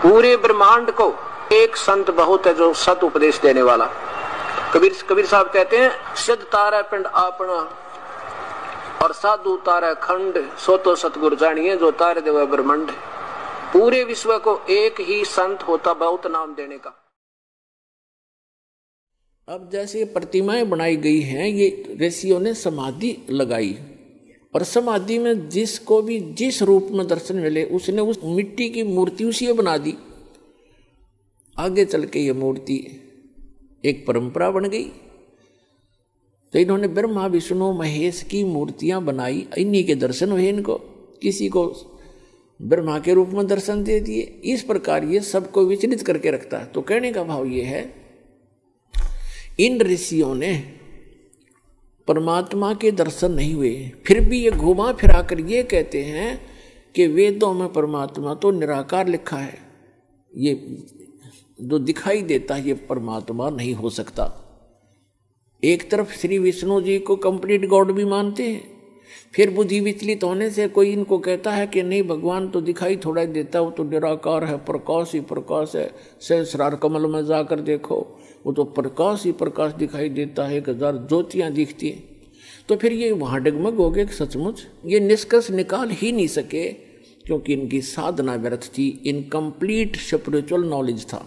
पूरे ब्रह्मांड को एक संत बहुत है जो सत उपदेश देने वाला। कबीर साहब कहते हैं, सिद्ध तारा पिंड आपना और साधु तारा खंड, सो तो सतगुरु जानिए जो तारे देव ब्रह्मांड। पूरे विश्व को एक ही संत होता बहुत नाम देने का। अब जैसे प्रतिमाएं बनाई गई हैं, ये ऋषियों ने समाधि लगाई और समाधि में जिसको भी जिस रूप में दर्शन मिले उसने उस मिट्टी की मूर्ति उसी बना दी। आगे चल के ये मूर्ति एक परंपरा बन गई। तो इन्होंने ब्रह्मा विष्णु महेश की मूर्तियां बनाई, इन्हीं के दर्शन हुए इनको। किसी को ब्रह्मा के रूप में दर्शन दे दिए। इस प्रकार ये सबको विचलित करके रखता है। तो कहने का भाव ये है, इन ऋषियों ने परमात्मा के दर्शन नहीं हुए, फिर भी ये घुमा फिरा कर ये कहते हैं कि वेदों में परमात्मा तो निराकार लिखा है, ये जो दिखाई देता है ये परमात्मा नहीं हो सकता। एक तरफ श्री विष्णु जी को कंप्लीट गॉड भी मानते हैं, फिर बुद्धि विचलित होने से कोई इनको कहता है कि नहीं भगवान तो दिखाई थोड़ा देता, वो तो निराकार है, प्रकाश ही प्रकाश है। सहस्रार कमल में जाकर देखो, वो तो प्रकाश ही प्रकाश दिखाई देता है, 1000 ज्योतियाँ दिखती हैं। तो फिर ये वहाँ डगमग हो गए सचमुच ये निष्कर्ष निकाल ही नहीं सके, क्योंकि इनकी साधना व्यर्थ थी, इनकम्प्लीट स्पिरिचुअल नॉलेज था।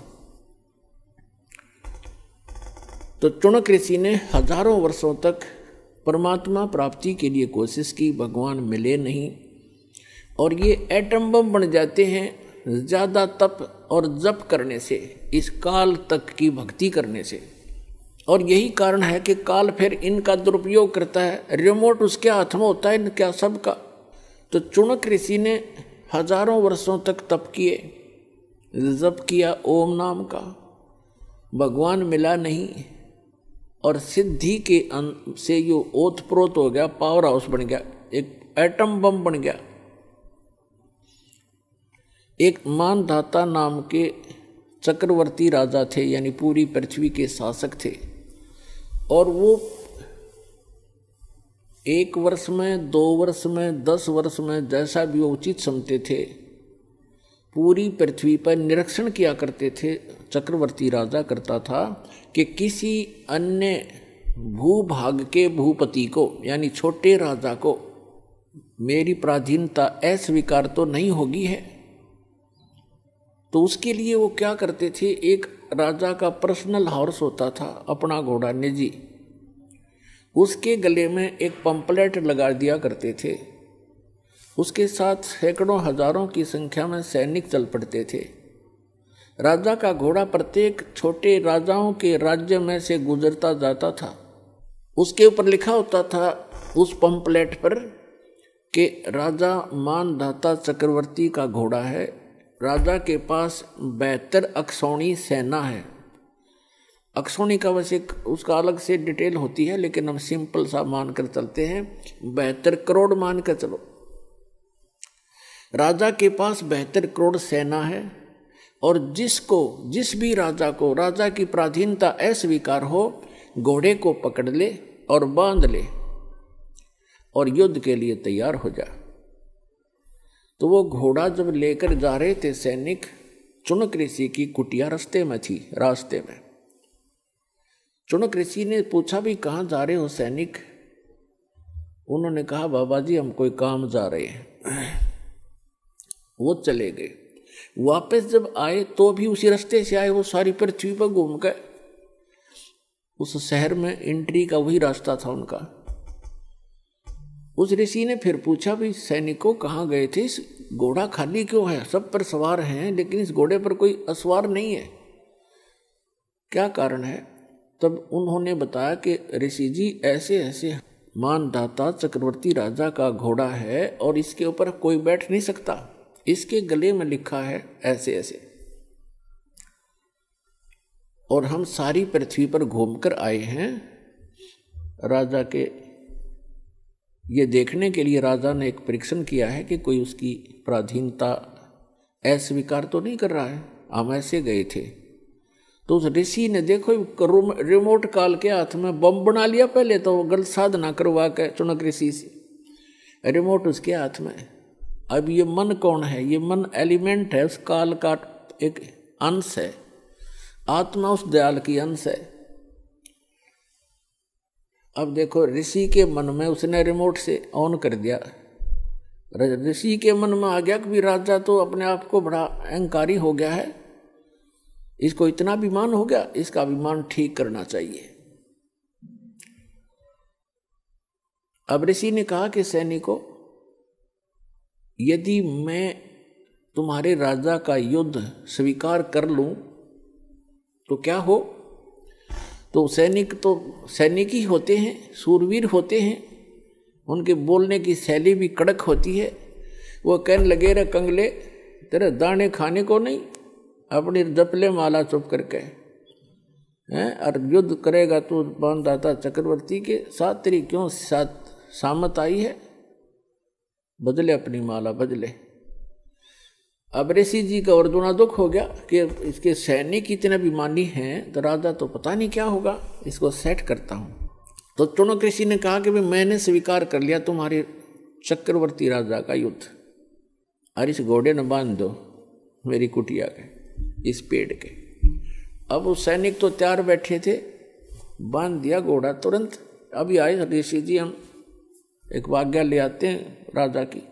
तो चुनक ऋषि ने हजारों वर्षों तक परमात्मा प्राप्ति के लिए कोशिश की, भगवान मिले नहीं, और ये एटम बम बन जाते हैं ज़्यादा तप और जप करने से, इस काल तक की भक्ति करने से। और यही कारण है कि काल फिर इनका दुरुपयोग करता है, रिमोट उसके हाथ में होता है इनका सबका। तो चुनक ऋषि ने हजारों वर्षों तक तप किए, जप किया ओम नाम का, भगवान मिला नहीं, और सिद्धि के से यो ओतप्रोत हो गया, पावर हाउस बन गया, एक एटम बम बन गया। एक मानधाता नाम के चक्रवर्ती राजा थे, यानी पूरी पृथ्वी के शासक थे, और वो 1 वर्ष में, 2 वर्ष में, 10 वर्ष में, जैसा भी वो उचित समझते थे, पूरी पृथ्वी पर निरीक्षण किया करते थे। चक्रवर्ती राजा करता था कि किसी अन्य भूभाग के भूपति को, यानी छोटे राजा को, मेरी पराधीनता अस्वीकार तो नहीं होगी है। तो उसके लिए वो क्या करते थे, एक राजा का पर्सनल हॉर्स होता था, अपना घोड़ा निजी, उसके गले में एक पंपलेट लगा दिया करते थे। उसके साथ सैकड़ों हजारों की संख्या में सैनिक चल पड़ते थे। राजा का घोड़ा प्रत्येक छोटे राजाओं के राज्य में से गुजरता जाता था। उसके ऊपर लिखा होता था उस पंपलेट पर कि राजा मानधाता चक्रवर्ती का घोड़ा है, राजा के पास 72 अक्षौणी सेना है। अक्षौणी का वैसे उसका अलग से डिटेल होती है, लेकिन हम सिंपल सा मानकर चलते हैं, 72 करोड़ मान कर चलो। राजा के पास 72 करोड़ सेना है, और जिस भी राजा को राजा की पराधीनता अस्वीकार हो, घोड़े को पकड़ ले और बांध ले और युद्ध के लिए तैयार हो जा। तो वो घोड़ा जब लेकर जा रहे थे सैनिक, चुनक ऋषि की कुटिया रास्ते में थी। रास्ते में चुनक ऋषि ने पूछा भी कहाँ जा रहे हो सैनिक? उन्होंने कहा बाबा जी हम कोई काम जा रहे हैं। वो चले गए। वापस जब आए तो भी उसी रास्ते से आए, वो सारी पृथ्वी पर घूम गए। उस शहर में एंट्री का वही रास्ता था उनका। उस ऋषि ने फिर पूछा भी सैनिकों कहाँ गए थे, इस घोड़ा खाली क्यों है, सब पर सवार हैं लेकिन इस घोड़े पर कोई असवार नहीं है, क्या कारण है? तब उन्होंने बताया कि ऋषि जी ऐसे ऐसे मानधाता चक्रवर्ती राजा का घोड़ा है और इसके ऊपर कोई बैठ नहीं सकता, इसके गले में लिखा है ऐसे ऐसे, और हम सारी पृथ्वी पर घूमकर आए हैं राजा के ये देखने के लिए। राजा ने एक परीक्षण किया है कि कोई उसकी पराधीनता अस्वीकार तो नहीं कर रहा है, हम ऐसे गए थे। तो उस ऋषि ने देखो रिमोट काल के हाथ में बम बना लिया, पहले तो वो गलत साधना करवा के चुनक ऋषि से, रिमोट उसके हाथ में। अब ये मन कौन है? ये मन एलिमेंट है उस काल का, एक अंश है, आत्मा उस दयाल की अंश है। अब देखो ऋषि के मन में उसने रिमोट से ऑन कर दिया, ऋषि के मन में आ गया कि राजा तो अपने आप को बड़ा अहंकारी हो गया है, इसको इतना अभिमान हो गया, इसका अभिमान ठीक करना चाहिए। अब ऋषि ने कहा कि सैनिकों, यदि मैं तुम्हारे राजा का युद्ध स्वीकार कर लूं तो क्या हो? तो सैनिक ही होते हैं, सूरवीर होते हैं, उनके बोलने की शैली भी कड़क होती है। वो कहने लगे, रे कंगले, तेरे दाने खाने को नहीं, अपनी जपले माला चुप करके हैं, और युद्ध करेगा तो बांधदाता चक्रवर्ती के साथ तेरी क्यों सामत आई है? बदले अपनी माला, बदले। अब ऋषि जी का और दूना दुख हो गया कि इसके सैनिक इतने अभिमानी हैं तो राजा तो पता नहीं क्या होगा, इसको सेट करता हूँ। तो चुनक ऋषि ने कहा कि भाई मैंने स्वीकार कर लिया तुम्हारे चक्रवर्ती राजा का युद्ध, और इस घोड़े ने बांध दो मेरी कुटिया के इस पेड़ के। अब वो सैनिक तो तैयार बैठे थे, बांध दिया घोड़ा तुरंत। अभी आए ऋषि जी, हम एक आज्ञा ले आते हैं राजा की।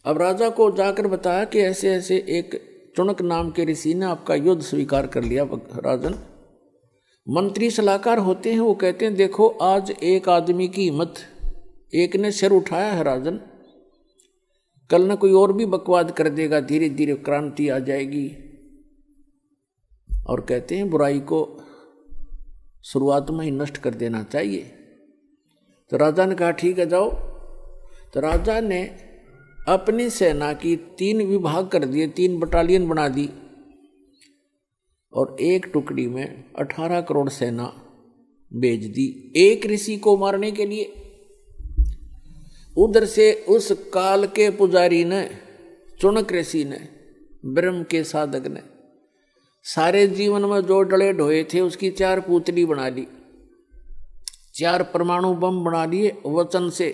अब राजा को जाकर बताया कि ऐसे ऐसे एक चुनक नाम के ऋषि ने आपका युद्ध स्वीकार कर लिया। राजन, मंत्री सलाहकार होते हैं, वो कहते हैं देखो आज एक आदमी की हिम्मत, एक ने सिर उठाया है राजन, कल न कोई और भी बकवाद कर देगा, धीरे धीरे क्रांति आ जाएगी। और कहते हैं बुराई को शुरुआत में ही नष्ट कर देना चाहिए। तो राजा ने कहा ठीक है जाओ। तो राजा ने अपनी सेना की 3 विभाग कर दिए, 3 बटालियन बना दी, और एक टुकड़ी में 18 करोड़ सेना भेज दी एक ऋषि को मारने के लिए। उधर से उस काल के पुजारी ने, चुनक ऋषि ने, ब्रह्म के साधक ने, सारे जीवन में जो डले ढोए थे उसकी 4 पुतली बना ली, 4 परमाणु बम बना लिए वचन से।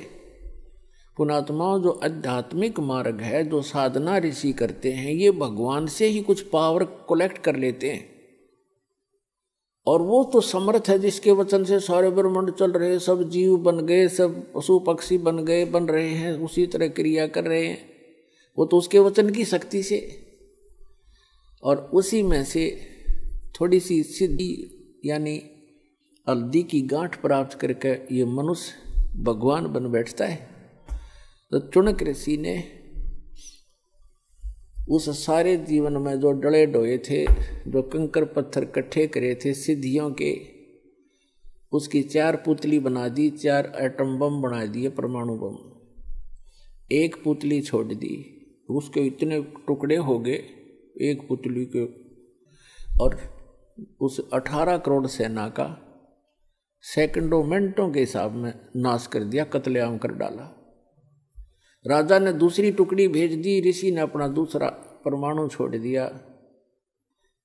पुणात्माओं, जो आध्यात्मिक मार्ग है, जो साधना ऋषि करते हैं, ये भगवान से ही कुछ पावर कलेक्ट कर लेते हैं। और वो तो समर्थ है जिसके वचन से सारे ब्रह्मांड चल रहे, सब जीव बन गए, सब पशु पक्षी बन गए, बन रहे हैं, उसी तरह क्रिया कर रहे हैं। वो तो उसके वचन की शक्ति से, और उसी में से थोड़ी सी सिद्धि यानी हल्दी की गांठ प्राप्त करके ये मनुष्य भगवान बन बैठता है। तो चुनक ऋषि ने उस सारे जीवन में जो डले ढोए थे, जो कंकर पत्थर इकट्ठे करे थे सिद्धियों के, उसकी 4 पुतली बना दी, 4 एटम बम बना दिए, परमाणु बम। एक पुतली छोड़ दी, उसके इतने टुकड़े हो गए एक पुतली के, और उस 18 करोड़ सेना का सेकंडों मिनटों के हिसाब में नाश कर दिया, कत्लेआम कर डाला। राजा ने दूसरी टुकड़ी भेज दी, ऋषि ने अपना दूसरा परमाणु छोड़ दिया,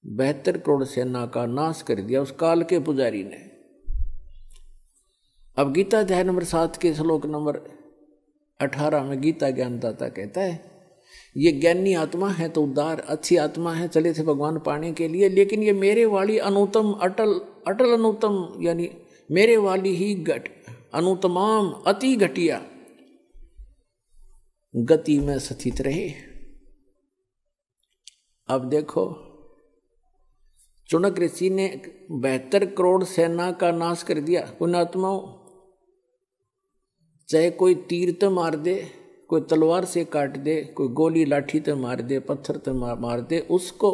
72 करोड़ सेना का नाश कर दिया उस काल के पुजारी ने। अब गीता अध्याय नंबर 7 के श्लोक नंबर 18 में गीता ज्ञानदाता कहता है, ये ज्ञानी आत्मा है तो उदार अच्छी आत्मा है, चले थे भगवान पाने के लिए, लेकिन ये मेरे वाली अनुतम अटल अटल अनुतम, यानी मेरे वाली ही अनुतमाम अति घटिया गति में स्थित रहे। अब देखो चुनक ऋषि ने 72 करोड़ सेना का नाश कर दिया। पुण्यात्माओं, चाहे कोई तीर तो मार दे, कोई तलवार से काट दे, कोई गोली लाठी तो मार दे, पत्थर तो मार दे, उसको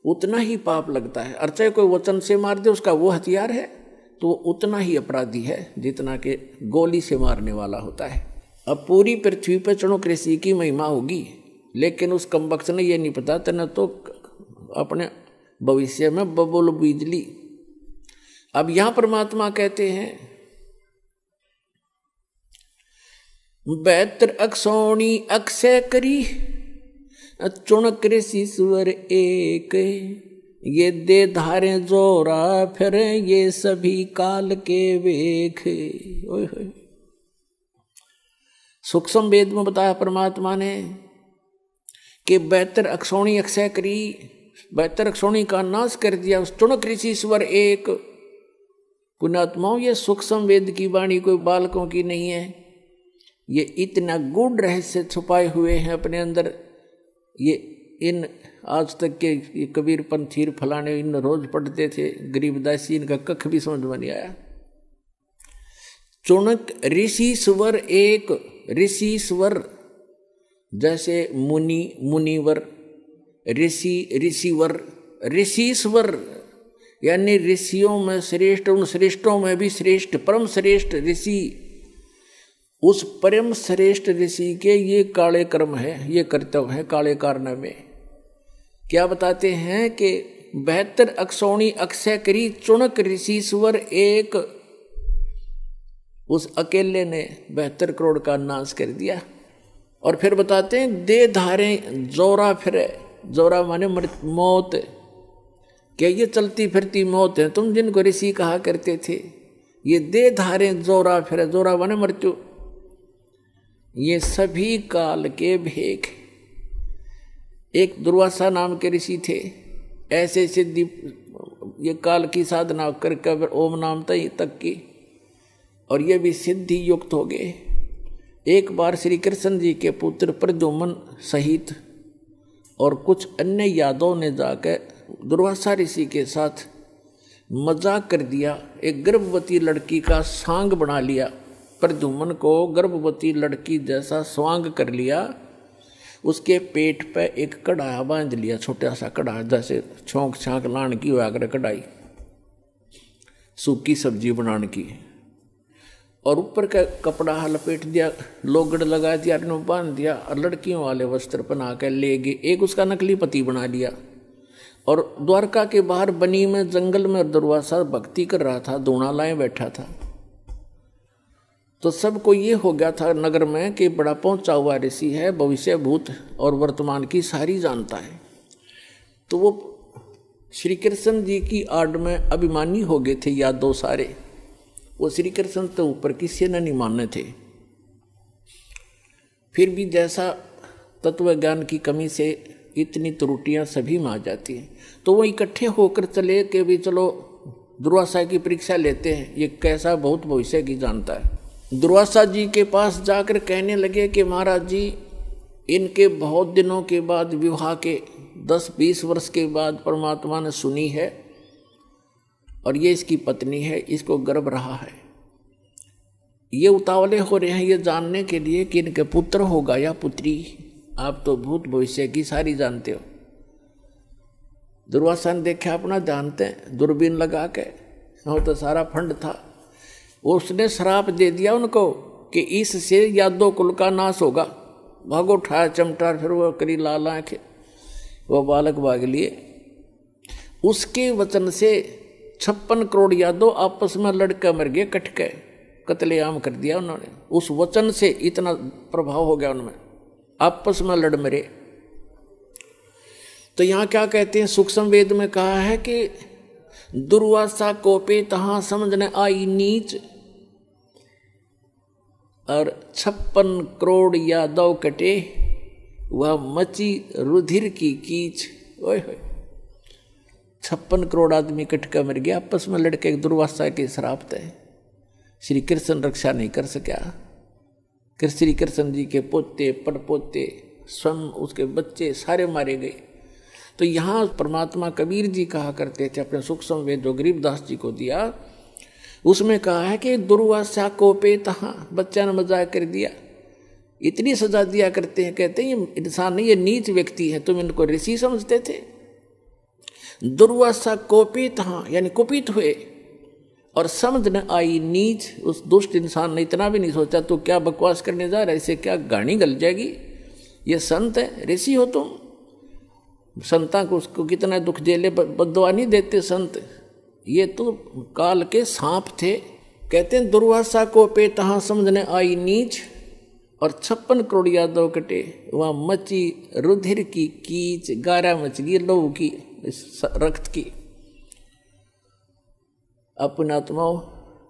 उतना ही पाप लगता है। और चाहे कोई वचन से मार दे, उसका वो हथियार है तो उतना ही अपराधी है जितना कि गोली से मारने वाला होता है। अब पूरी पृथ्वी पर चुनक ऋषि की महिमा होगी, लेकिन उस कमबख्त ने यह नहीं पता था, न तो अपने भविष्य में बबुल बिजली। अब यहां परमात्मा कहते हैं 72 अक्षौणी अक्षय करी चुनक ऋषि स्वर एक, ये दे धारे जोरा फिर ये सभी काल के वेख। ओए होए, सूक्ष्म वेद में बताया परमात्मा ने कि 72 अक्षौणी अक्षय करी, 72 अक्षौणी का नाश कर दिया। उस चुणक ऋषि स्वर एक। पुण्यात्माओं, ये सूक्ष्म वेद की वाणी कोई बालकों की नहीं है। ये इतना गूढ़ रहस्य छुपाए हुए हैं अपने अंदर। ये इन आज तक के ये कबीर पंथीर फलाने इन रोज पढ़ते थे, गरीबदासी इनका कख भी समझ में नहीं आया। चुणक ऋषि स्वर एक। ऋषि स्वर जैसे मुनि मुनिवर, ऋषि ऋषिवर, ऋषिश्वर यानी ऋषियों में श्रेष्ठ, उन श्रेष्ठों में भी श्रेष्ठ, परम श्रेष्ठ ऋषि। उस परम श्रेष्ठ ऋषि के ये काले कर्म है, ये कर्तव्य है काले कारनामे। क्या बताते हैं कि 72 अक्षौणी अक्षय करी चुणक ऋषि स्वर एक। उस अकेले ने 72 करोड़ का नाश कर दिया। और फिर बताते हैं दे धारे जोरा फिरे। जोरा माने मौत। क्या ये चलती फिरती मौत है तुम जिनको ऋषि कहा करते थे? ये दे धारे जोरा फिरे। जोरा माने मृत्यु। ये सभी काल के भेख। एक दुर्वासा नाम के ऋषि थे, ऐसे सिद्धि ये काल की साधना करके ओम नाम तक की, और ये भी सिद्धि युक्त हो गए। एक बार श्री कृष्ण जी के पुत्र प्रद्युम्न सहित और कुछ अन्य यादवों ने जाकर दुर्वासा ऋषि के साथ मजाक कर दिया। एक गर्भवती लड़की का सांग बना लिया। प्रद्युम्न को गर्भवती लड़की जैसा स्वांग कर लिया। उसके पेट पे एक कढ़ाया बांध लिया, छोटा सा कढ़ा, जैसे छोंक छांक लान की हुआ कर कढ़ाई, सूखी सब्जी बनाने की। और ऊपर का कपड़ा लपेट दिया, लोगड़ लगा दिया, बांध दिया, और लड़कियों वाले वस्त्र पहना कर ले गए। एक उसका नकली पति बना लिया। और द्वारका के बाहर बनी में जंगल में दुर्वासा भक्ति कर रहा था, दूना लाए बैठा था। तो सबको ये हो गया था नगर में कि बड़ा पहुंचा हुआ ऋषि है, भविष्य भूत और वर्तमान की सारी जानता है। तो वो श्री कृष्ण जी की आड़ में अभिमानी हो गए थे यादव सारे। वो श्री कृष्ण तो ऊपर किसी ने नहीं माने थे। फिर भी जैसा तत्व ज्ञान की कमी से इतनी त्रुटियां सभी में आ जाती हैं, तो वो इकट्ठे होकर चले कि भी चलो दुर्वासा की परीक्षा लेते हैं, ये कैसा बहुत भविष्य की जानता है। दुर्वासा जी के पास जाकर कहने लगे कि महाराज जी, इनके बहुत दिनों के बाद विवाह के 10-20 वर्ष के बाद परमात्मा ने सुनी है, और ये इसकी पत्नी है, इसको गर्भ रहा है। ये उतावले हो रहे हैं ये जानने के लिए कि इनके पुत्र होगा या पुत्री। आप तो भूत भविष्य की सारी जानते हो। दुर्वासा ने देखा अपना जानते हैं, दूरबीन लगा के, वो तो सारा फंड था। उसने श्राप दे दिया उनको कि इससे यादव कुल का नाश होगा। भागो उठाया चमटा, फिर वो करी लाल आंखें, वो बालक भाग लिए। उसके वचन से 56 करोड़ यादव आपस में लड़के मर गए, कट के कत्लेआम कर दिया उन्होंने। उस वचन से इतना प्रभाव हो गया उनमें, आपस में लड़ मरे। तो यहाँ क्या कहते हैं, सूक्ष्म वेद में कहा है कि दुर्वासा कोपे तहाँ समझने आई नीच, और 56 करोड़ यादव कटे, वह मची रुधिर की कीच। ओए होए, 56 करोड़ आदमी कट कर मर गया आपस में लड़के। दुर्वासा के श्राप थे। श्री कृष्ण रक्षा नहीं कर सका। श्री कृष्ण जी के पोते पड़पोते स्वयं उसके बच्चे सारे मारे गए। तो यहाँ परमात्मा कबीर जी कहा करते थे अपने सूक्ष्म वेद जो गरीबदास जी को दिया, उसमें कहा है कि दुर्वासा कोपे तहाँ, बच्चा ने मजाक कर दिया, इतनी सजा दिया करते हैं। कहते हैं ये इंसान नहीं, ये नीच व्यक्ति है, तुम इनको ऋषि समझते थे। दुर्वासा कोपे तहाँ यानी कुपित हुए, और समझ न आई नीच। उस दुष्ट इंसान ने इतना भी नहीं सोचा तो क्या बकवास करने जा रहा है, इससे क्या गाड़ी गल जाएगी, ये संत है, ऋषि हो तुम। संता को उसको कितना दुख झेले, बद्दुआ नहीं देते संत। ये तो काल के सांप थे। कहते हैं दुर्वासा को पे तहाँ समझने आई नीच, और 56 करोड़ यादव कटे, वहाँ मची रुधिर की कीच। गारा मछली लोहू की, रक्त की। अपनात्माओं,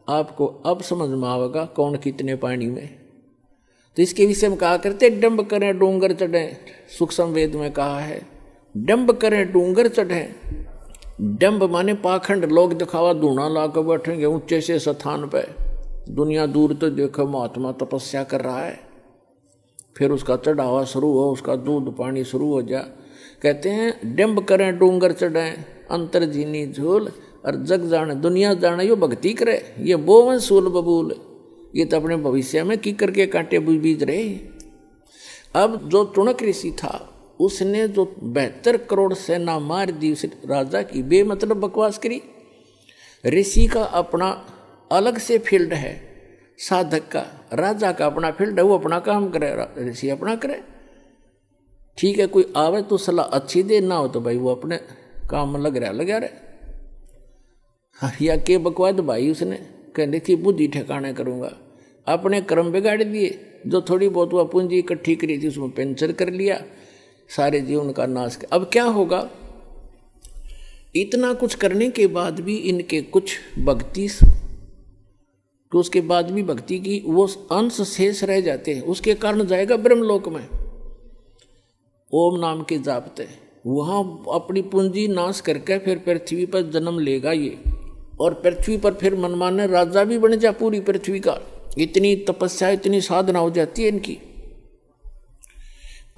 आपको अब समझ में आवेगा कौन कितने पानी में। तो इसके विषय में कहा करते डंब करें डोंगर चढ़े, सूक्ष्म वेद में कहा है। डंब करें डूंगर चढ़े। डंब माने पाखंड, लोग दिखावा धूना ला कर बैठेंगे ऊंचे से स्थान पे, दुनिया दूर तो देखो महात्मा तपस्या कर रहा है, फिर उसका चढ़ावा शुरू हो, उसका दूध पानी शुरू हो जा। कहते हैं डंब करें डूंगर चढ़े, अंतर जीनी झूल, और जग जाने दुनिया जाने यो भक्ति करे, ये बोवन सूल बबूल, ये तो अपने भविष्य में की करके कांटे बीज रहे। अब जो चुनक ऋषि था उसने जो 72 करोड़ सेना मार दी उस राजा की, बेमतलब बकवास करी। ऋषि का अपना अलग से फील्ड है, साधक का, राजा का अपना फील्ड है, वो अपना काम करे, ऋषि अपना करे। ठीक है, कोई आवे तो सलाह अच्छी दे, ना हो तो भाई वो अपने काम में लग रहा या के बकवाद भाई उसने कहने थी बुद्धि ठिकाने करूंगा, अपने कर्म बिगाड़ दिए। जो थोड़ी बहुत वह पूंजी इकट्ठी करी थी उसमें पेंचर कर लिया, सारे जीवन का नाश कर। अब क्या होगा, इतना कुछ करने के बाद भी इनके कुछ भक्ति, तो उसके बाद भी भक्ति की वो अंश शेष रह जाते हैं, उसके कारण जाएगा ब्रह्मलोक में ओम नाम के जापते, वहां अपनी पूंजी नाश करके फिर पृथ्वी पर जन्म लेगा ये, और पृथ्वी पर फिर मनमाने राजा भी बन जा पूरी पृथ्वी का। इतनी तपस्या इतनी साधना हो जाती है इनकी,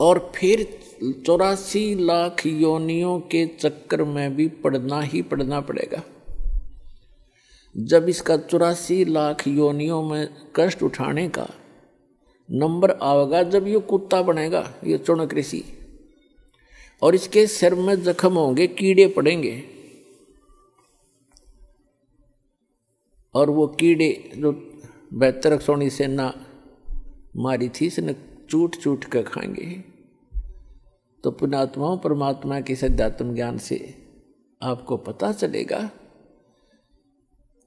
और फिर 84 लाख योनियों के चक्कर में भी पड़ना ही पड़ना पड़ेगा। जब इसका 84 लाख योनियों में कष्ट उठाने का नंबर आएगा, जब ये कुत्ता बनेगा ये चुनक ऋषि, और इसके सिर में जख्म होंगे, कीड़े पड़ेंगे, और वो कीड़े जो 72 सोनी सेना मारी थी इसने चूट चूट कर खाएंगे। तो पुण्यात्माओं, परमात्मा के सद्यात्म ज्ञान से आपको पता चलेगा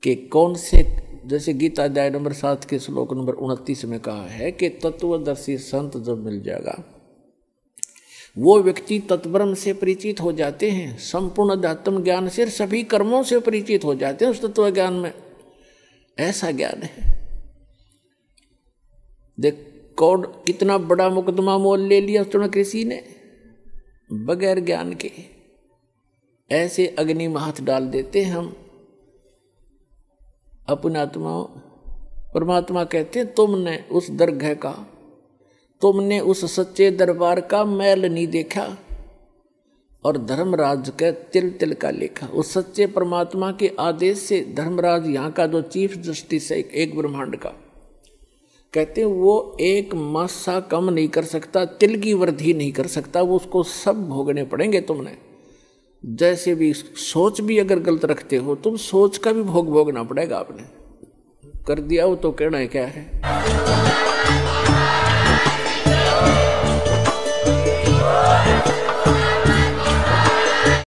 कि कौन से, जैसे गीता अध्याय नंबर 7 के श्लोक नंबर 29 में कहा है कि तत्वदर्शी संत जब मिल जाएगा वो व्यक्ति तत्ब्रह्म से परिचित हो जाते हैं, संपूर्ण अध्यात्म ज्ञान से, सभी कर्मों से परिचित हो जाते हैं उस तत्व ज्ञान में। ऐसा ज्ञान है। देख कौन कितना बड़ा मुकदमा मोल ले लिया चुनक ऋषि ने बगैर ज्ञान के। ऐसे अग्नि में हाथ डाल देते हम अपने आत्माओं। परमात्मा कहते हैं तुमने उस दरगाह का, तुमने उस सच्चे दरबार का मैल नहीं देखा और धर्मराज के तिल तिल का लेखा। उस सच्चे परमात्मा के आदेश से धर्मराज यहाँ का जो चीफ जस्टिस है एक ब्रह्मांड का, कहते हैं वो एक मासा कम नहीं कर सकता, तिल की वृद्धि नहीं कर सकता, वो उसको सब भोगने पड़ेंगे तुमने। जैसे भी सोच भी अगर गलत रखते हो तुम, सोच का भी भोग भोगना पड़ेगा। आपने कर दिया वो तो कहना है क्या है।